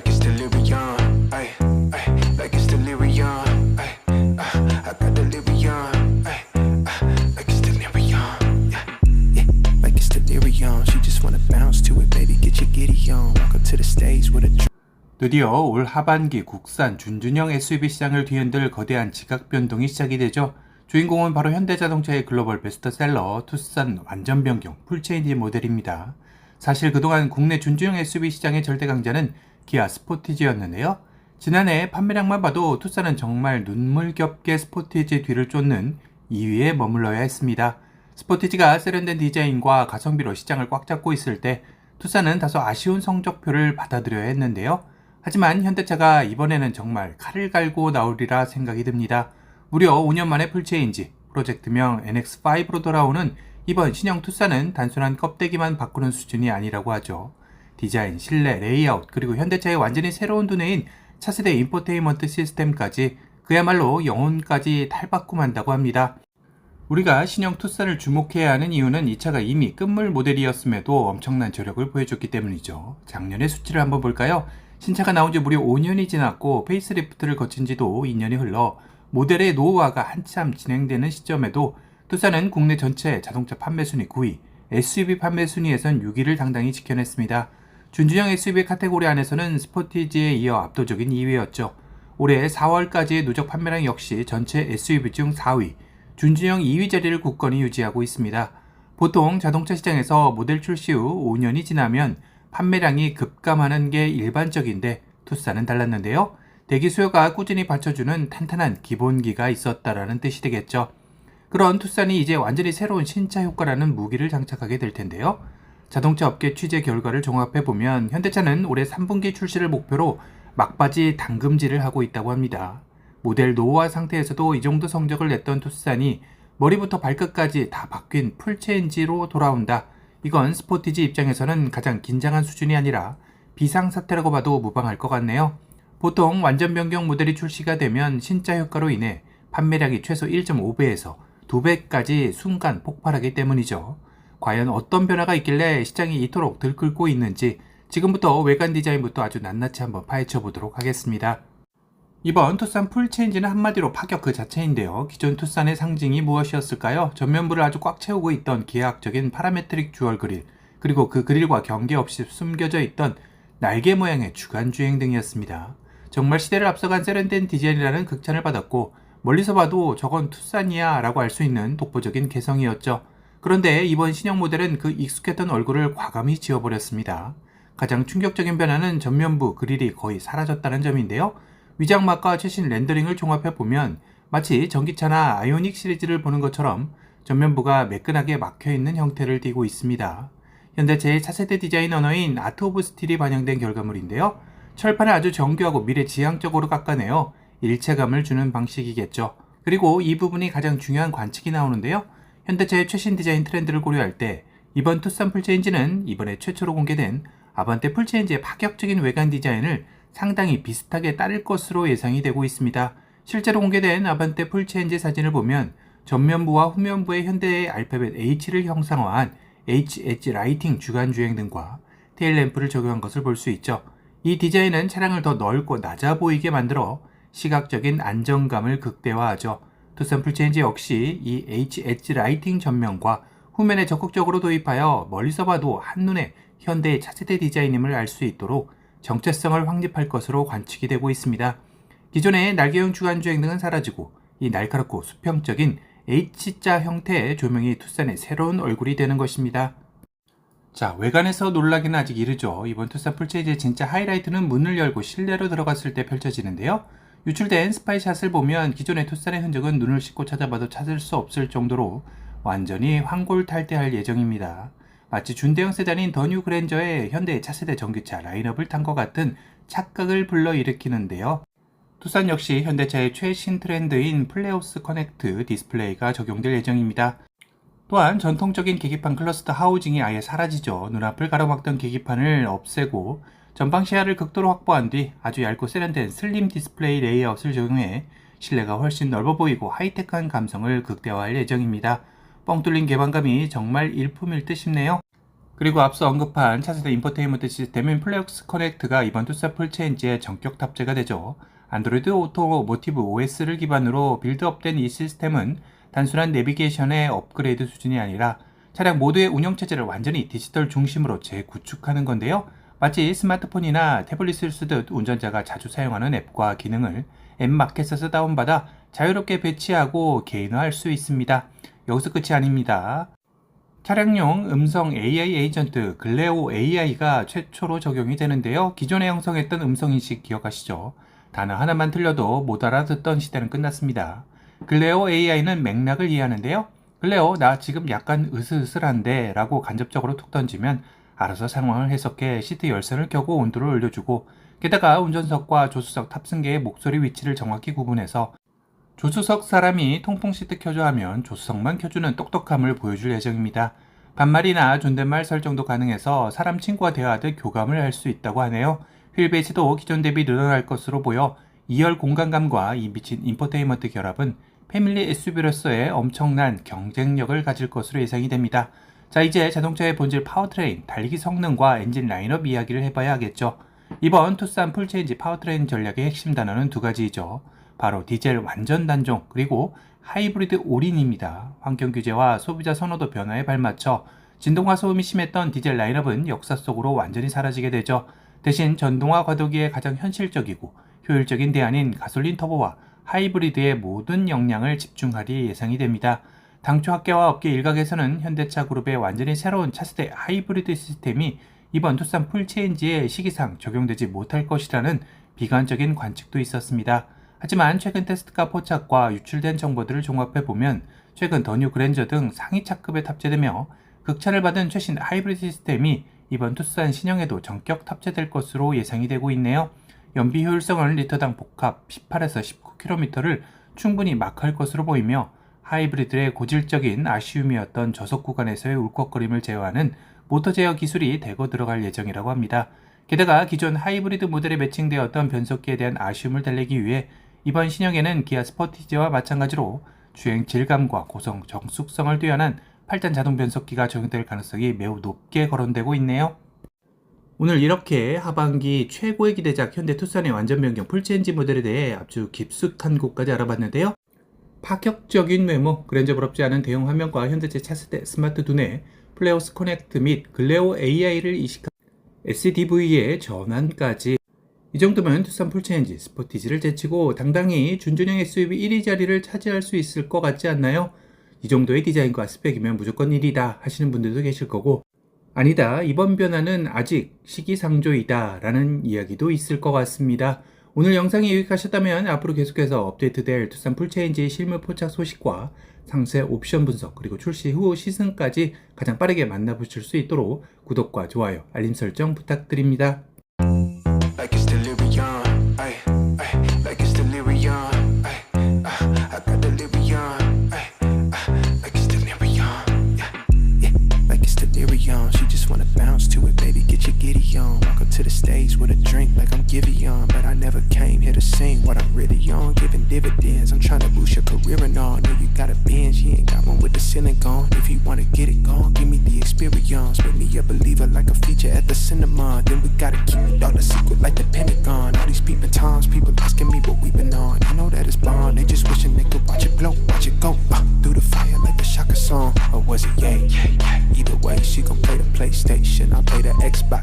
like it's delirium. Ay, ay, like it's delirium. Ay, I got delirium. Ay, like it's delirium. Yeah, yeah, like it's delirium. She just wanna bounce to it, baby. Get your giddy on. Welcome to the stage with a. 드디어 올 하반기 국산 준준형 SUV 시장을 뒤흔들 거대한 지각 변동이 시작이 되죠. 주인공은 바로 현대자동차의 글로벌 베스트셀러 투싼 완전 변경 풀체인지 모델입니다. 사실 그동안 국내 준준형 SUV 시장의 절대 강자는 기아 스포티지였는데요. 지난해 판매량만 봐도 투싼은 정말 눈물겹게 스포티지 뒤를 쫓는 2위에 머물러야 했습니다. 스포티지가 세련된 디자인과 가성비로 시장을 꽉 잡고 있을 때 투싼은 다소 아쉬운 성적표를 받아들여야 했는데요. 하지만 현대차가 이번에는 정말 칼을 갈고 나오리라 생각이 듭니다. 무려 5년 만에 풀체인지, 프로젝트명 NX5로 돌아오는 이번 신형 투싼은 단순한 껍데기만 바꾸는 수준이 아니라고 하죠. 디자인, 실내, 레이아웃, 그리고 현대차의 완전히 새로운 두뇌인 차세대 인포테인먼트 시스템까지 그야말로 영혼까지 탈바꿈한다고 합니다. 우리가 신형 투싼을 주목해야 하는 이유는 이 차가 이미 끝물 모델이었음에도 엄청난 저력을 보여줬기 때문이죠. 작년의 수치를 한번 볼까요? 신차가 나온 지 무려 5년이 지났고 페이스리프트를 거친 지도 2년이 흘러 모델의 노후화가 한참 진행되는 시점에도 투싼은 국내 전체 자동차 판매 순위 9위, SUV 판매 순위에선 6위를 당당히 지켜냈습니다. 준준형 SUV 카테고리 안에서는 스포티지에 이어 압도적인 2위였죠. 올해 4월까지의 누적 판매량 역시 전체 SUV 중 4위, 준준형 2위 자리를 굳건히 유지하고 있습니다. 보통 자동차 시장에서 모델 출시 후 5년이 지나면 판매량이 급감하는 게 일반적인데 투싼은 달랐는데요. 대기 수요가 꾸준히 받쳐주는 탄탄한 기본기가 있었다라는 뜻이 되겠죠. 그런 투싼이 이제 완전히 새로운 신차 효과라는 무기를 장착하게 될 텐데요. 자동차 업계 취재 결과를 종합해보면 현대차는 올해 3분기 출시를 목표로 막바지 당금질을 하고 있다고 합니다. 모델 노후화 상태에서도 이 정도 성적을 냈던 투싼이 머리부터 발끝까지 다 바뀐 풀체인지로 돌아온다. 이건 스포티지 입장에서는 가장 긴장한 수준이 아니라 비상사태라고 봐도 무방할 것 같네요. 보통 완전 변경 모델이 출시가 되면 신차 효과로 인해 판매량이 최소 1.5배에서 2배까지 순간 폭발하기 때문이죠. 과연 어떤 변화가 있길래 시장이 이토록 들끓고 있는지 지금부터 외관 디자인부터 아주 낱낱이 한번 파헤쳐 보도록 하겠습니다. 이번 투싼 풀체인지는 한마디로 파격 그 자체인데요. 기존 투싼의 상징이 무엇이었을까요? 전면부를 아주 꽉 채우고 있던 기하학적인 파라메트릭 듀얼 그릴, 그리고 그 그릴과 관계없이 숨겨져 있던 날개 모양의 주간 주행 등이었습니다. 정말 시대를 앞서간 세련된 디자인이라는 극찬을 받았고 멀리서 봐도 저건 투싼이야 라고 알 수 있는 독보적인 개성이었죠. 그런데 이번 신형 모델은 그 익숙했던 얼굴을 과감히 지워버렸습니다. 가장 충격적인 변화는 전면부 그릴이 거의 사라졌다는 점인데요. 위장막과 최신 렌더링을 종합해보면 마치 전기차나 아이오닉 시리즈를 보는 것처럼 전면부가 매끈하게 막혀있는 형태를 띠고 있습니다. 현대차의 차세대 디자인 언어인 아트 오브 스틸이 반영된 결과물인데요. 철판을 아주 정교하고 미래지향적으로 깎아내어 일체감을 주는 방식이겠죠. 그리고 이 부분이 가장 중요한 관측이 나오는데요. 현대차의 최신 디자인 트렌드를 고려할 때 이번 투싼 풀체인지는 이번에 최초로 공개된 아반떼 풀체인지의 파격적인 외관 디자인을 상당히 비슷하게 따를 것으로 예상이 되고 있습니다. 실제로 공개된 아반떼 풀체인지 사진을 보면 전면부와 후면부의 현대의 알파벳 H를 형상화한 H-엣지 라이팅 주간 주행 등과 테일램프를 적용한 것을 볼 수 있죠. 이 디자인은 차량을 더 넓고 낮아 보이게 만들어 시각적인 안정감을 극대화하죠. 투싼 풀체인지 역시 이 H-엣지 라이팅 전면과 후면에 적극적으로 도입하여 멀리서 봐도 한눈에 현대의 차세대 디자인임을 알 수 있도록 정체성을 확립할 것으로 관측이 되고 있습니다. 기존의 날개형 주간주행 등은 사라지고 이 날카롭고 수평적인 H자 형태의 조명이 투싼의 새로운 얼굴이 되는 것입니다. 자, 외관에서 놀라기는 아직 이르죠. 이번 투싼 풀체인지의 진짜 하이라이트는 문을 열고 실내로 들어갔을 때 펼쳐지는데요. 유출된 스파이샷을 보면 기존의 투싼의 흔적은 눈을 씻고 찾아봐도 찾을 수 없을 정도로 완전히 환골탈태할 예정입니다. 마치 준대형 세단인 더 뉴 그랜저의 현대의 차세대 전기차 라인업을 탄 것 같은 착각을 불러일으키는데요. 투싼 역시 현대차의 최신 트렌드인 플레오스 커넥트 디스플레이가 적용될 예정입니다. 또한 전통적인 계기판 클러스터 하우징이 아예 사라지죠. 눈앞을 가로막던 계기판을 없애고 전방 시야를 극도로 확보한 뒤 아주 얇고 세련된 슬림 디스플레이 레이아웃을 적용해 실내가 훨씬 넓어 보이고 하이테크한 감성을 극대화할 예정입니다. 뻥 뚫린 개방감이 정말 일품일 듯 싶네요. 그리고 앞서 언급한 차세대 인포테인먼트 시스템인 플렉스 커넥트가 이번 투싼 풀체인지에 전격 탑재가 되죠. 안드로이드 오토모티브 OS를 기반으로 빌드업된 이 시스템은 단순한 내비게이션의 업그레이드 수준이 아니라 차량 모두의 운영체제를 완전히 디지털 중심으로 재구축하는 건데요. 마치 스마트폰이나 태블릿을 쓰듯 운전자가 자주 사용하는 앱과 기능을 앱마켓에서 다운받아 자유롭게 배치하고 개인화할 수 있습니다. 여기서 끝이 아닙니다. 차량용 음성 AI 에이전트 글레오 AI가 최초로 적용이 되는데요. 기존에 형성했던 음성인식 기억하시죠? 단어 하나만 틀려도 못 알아듣던 시대는 끝났습니다. 글레오 AI는 맥락을 이해하는데요. 글레오, 나 지금 약간 으슬으슬한데 라고 간접적으로 툭 던지면 알아서 상황을 해석해 시트 열선을 켜고 온도를 올려주고, 게다가 운전석과 조수석 탑승계의 목소리 위치를 정확히 구분해서 조수석 사람이 통풍 시트 켜줘 하면 조수석만 켜주는 똑똑함을 보여줄 예정입니다. 반말이나 존댓말 설정도 가능해서 사람 친구와 대화하듯 교감을 할 수 있다고 하네요. 휠 베이스도 기존 대비 늘어날 것으로 보여 2열 공간감과 이 미친 인포테인먼트 결합은 패밀리 SUV로서의 엄청난 경쟁력을 가질 것으로 예상이 됩니다. 자, 이제 자동차의 본질 파워트레인, 달리기 성능과 엔진 라인업 이야기를 해봐야 하겠죠. 이번 투싼 풀체인지 파워트레인 전략의 핵심 단어는 두 가지이죠. 바로 디젤 완전 단종 그리고 하이브리드 올인입니다. 환경 규제와 소비자 선호도 변화에 발맞춰 진동과 소음이 심했던 디젤 라인업은 역사 속으로 완전히 사라지게 되죠. 대신 전동화 과도기에 가장 현실적이고 효율적인 대안인 가솔린 터보와 하이브리드의 모든 역량을 집중하리 예상이 됩니다. 당초 학계와 업계 일각에서는 현대차 그룹의 완전히 새로운 차세대 하이브리드 시스템이 이번 투싼 풀체인지에 시기상 적용되지 못할 것이라는 비관적인 관측도 있었습니다. 하지만 최근 테스트카 포착과 유출된 정보들을 종합해보면 최근 더 뉴 그랜저 등 상위차급에 탑재되며 극찬을 받은 최신 하이브리드 시스템이 이번 투싼 신형에도 전격 탑재될 것으로 예상이 되고 있네요. 연비 효율성은 리터당 복합 18에서 19km를 충분히 마크할 것으로 보이며 하이브리드의 고질적인 아쉬움이었던 저속 구간에서의 울컥거림을 제어하는 모터 제어 기술이 대거 들어갈 예정이라고 합니다. 게다가 기존 하이브리드 모델에 매칭되었던 변속기에 대한 아쉬움을 달래기 위해 이번 신형에는 기아 스포티지와 마찬가지로 주행 질감과 고성, 정숙성을 뛰어난 8단 자동 변속기가 적용될 가능성이 매우 높게 거론되고 있네요. 오늘 이렇게 하반기 최고의 기대작 현대 투싼의 완전 변경 풀체인지 모델에 대해 아주 깊숙한 곳까지 알아봤는데요. 파격적인 외모, 그랜저 부럽지 않은 대형 화면과 현대제 차세대 스마트 두뇌, 플레어스 커넥트 및 글레오 AI를 이식한 SDV의 전환까지, 이 정도면 투싼 풀체인지 스포티지를 제치고 당당히 준준형 SUV 1위 자리를 차지할 수 있을 것 같지 않나요? 이 정도의 디자인과 스펙이면 무조건 1위다 하시는 분들도 계실 거고, 아니다, 이번 변화는 아직 시기상조이다 라는 이야기도 있을 것 같습니다. 오늘 영상이 유익하셨다면 앞으로 계속해서 업데이트될 투싼 풀체인지 실무 포착 소식과 상세 옵션 분석 그리고 출시 후 시승까지 가장 빠르게 만나보실 수 있도록 구독과 좋아요, 알림 설정 부탁드립니다. Like it's delirium, ay, ay, like it's delirium, ay, I got delirium, ay, like it's delirium, yeah, yeah, like it's delirium. She just wanna bounce to it, baby, get your giddy on. Walk up to the stage with a drink like I'm Giveon, but I never came here to sing what I'm really on, giving dividends. I'm trying to boost your career and all. Know you got a binge, you ain't got one with the ceiling gone. If you wanna get it gone, give me the experience. Make me a believer like a feature at the cinema. Then we gotta keep it all a secret like the Pentagon. All these peeping times, people asking me what we been on. You know that it's bond, they just wishing they could watch it blow, watch it go through the fire like the Shaka song. Or was it yay? Either way, she gon' play the PlayStation, I'll play the Xbox.